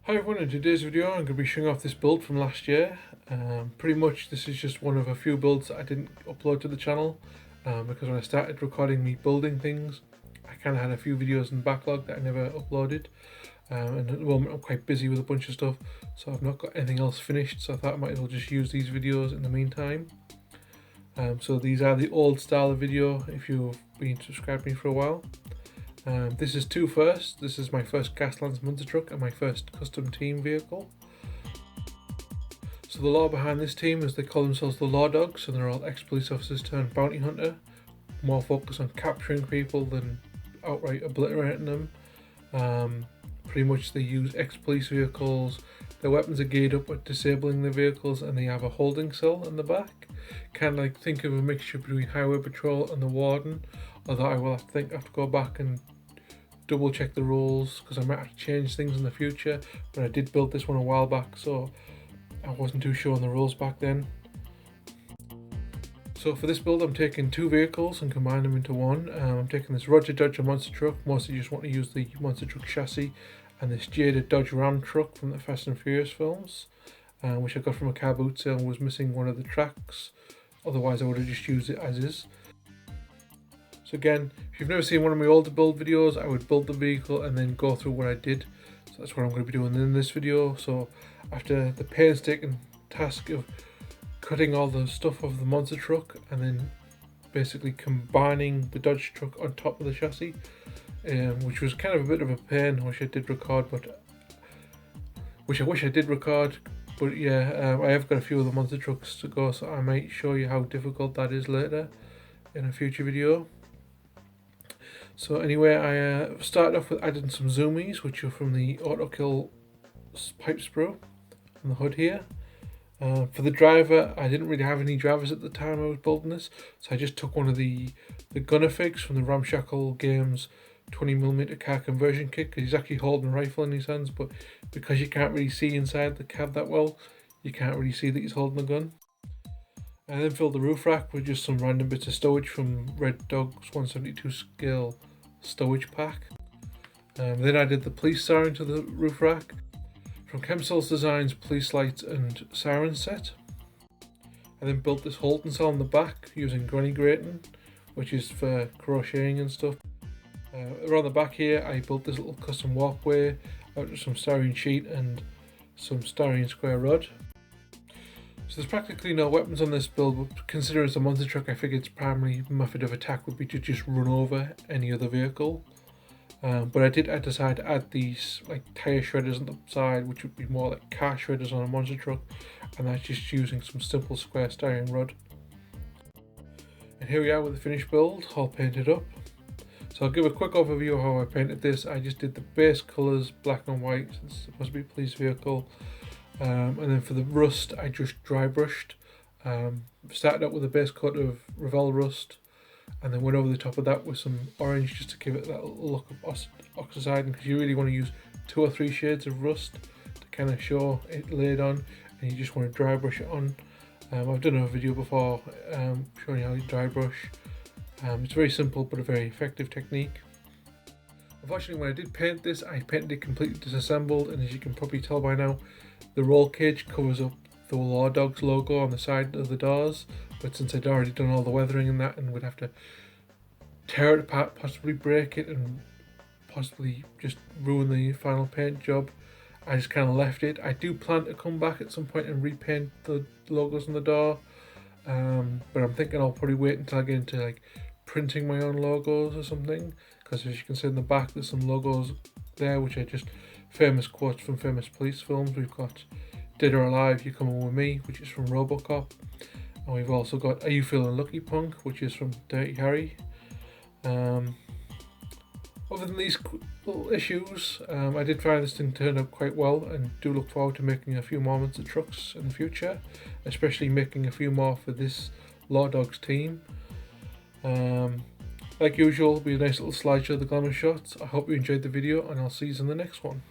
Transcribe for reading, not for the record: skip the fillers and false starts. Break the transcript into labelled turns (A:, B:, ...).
A: Hi everyone, in today's video I'm going to be showing off this build from last year. Pretty much this is just one of a few builds that I didn't upload to the channel because when I started recording me building things I kind of had a few videos in backlog that I never uploaded, and at the moment I'm quite busy with a bunch of stuff, so I've not got anything else finished, so I thought I might as well just use these videos in the meantime. So these are the old style of video if you've been subscribed to me for a while. This is two firsts. This is my first Gaslands Monster Truck and my first custom team vehicle. So the lore behind this team is they call themselves the Law Dogs, and they're all ex-police officers turned bounty hunter. More focused on capturing people than outright obliterating them. Pretty much they use ex-police vehicles. Their weapons are geared up at disabling the vehicles, and they have a holding cell in the back. Kind of like think of a mixture between Highway Patrol and the Warden, although I will have to go back and double check the rules because I might have to change things in the future, but I did build this one a while back, so I wasn't too sure on the rules back then. So for this build I'm taking two vehicles and combining them into one. I'm taking this Rodger Monster Truck. Mostly just want to use the Monster Truck chassis, and this Jada Dodge Ram truck from the Fast and Furious films, which I got from a car boot sale and was missing one of the tracks, otherwise I would have just used it as is. So again, if you've never seen one of my older build videos, I would build the vehicle and then go through what I did. So that's what I'm going to be doing in this video. So after the painstaking task of cutting all the stuff off the monster truck and then basically combining the Dodge truck on top of the chassis, which was kind of a bit of a pain, which I did record, but yeah, I have got a few of the monster trucks to go, so I might show you how difficult that is later in a future video. So anyway, I started off with adding some zoomies, which are from the Autokill pipe sprue on the hood here. For the driver, I didn't really have any drivers at the time I was building this, so I just took one of the gunner figs from the Ramshackle Games 20mm car conversion kit, because he's actually holding a rifle in his hands, but because you can't really see inside the cab that well, you can't really see that he's holding the gun. I then filled the roof rack with just some random bits of stowage from Red Dog's 172 scale stowage pack. Then I did the police siren to the roof rack from Chemcells Designs police lights and siren set. I then built this holding cell on the back using granny grating, which is for crocheting and stuff. Around the back here I built this little custom walkway out of some styrene sheet and some styrene square rod. So there's practically no weapons on this build, but considering it's a monster truck, I figured its primary method of attack would be to just run over any other vehicle. But I decide to add these like tyre shredders on the side, which would be more like car shredders on a monster truck, and that's just using some simple square styrene rod. And here we are with the finished build, all painted up. So I'll give a quick overview of how I painted this. I just did the base colours, black and white, it's supposed to be a police vehicle. And then for the rust, I just dry brushed. Started out with a base coat of Revell rust, and then went over the top of that with some orange just to give it that look of oxidizing, because you really want to use 2 or 3 shades of rust to kind of show it laid on, and you just want to dry brush it on. I've done a video before showing you how you dry brush. It's very simple but a very effective technique. Unfortunately, when I did paint this, I painted it completely disassembled, and as you can probably tell by now, the roll cage covers up the Law Dogs logo on the side of the doors, but since I'd already done all the weathering and that and would have to tear it apart, possibly break it and possibly just ruin the final paint job, I just kind of left it. I do plan to come back at some point and repaint the logos on the door, but I'm thinking I'll probably wait until I get into like printing my own logos or something, because as you can see in the back there's some logos there which are just famous quotes from famous police films. We've got Dead or Alive, You're Coming With Me, which is from Robocop, and we've also got Are You Feeling Lucky Punk, which is from Dirty Harry. Other than these little issues, I did find this thing turned out quite well, and do look forward to making a few more monster trucks in the future, especially making a few more for this Law Dogs team. Like usual, it'll be a nice little slideshow of the glamour shots. I hope you enjoyed the video, and I'll see you in the next one.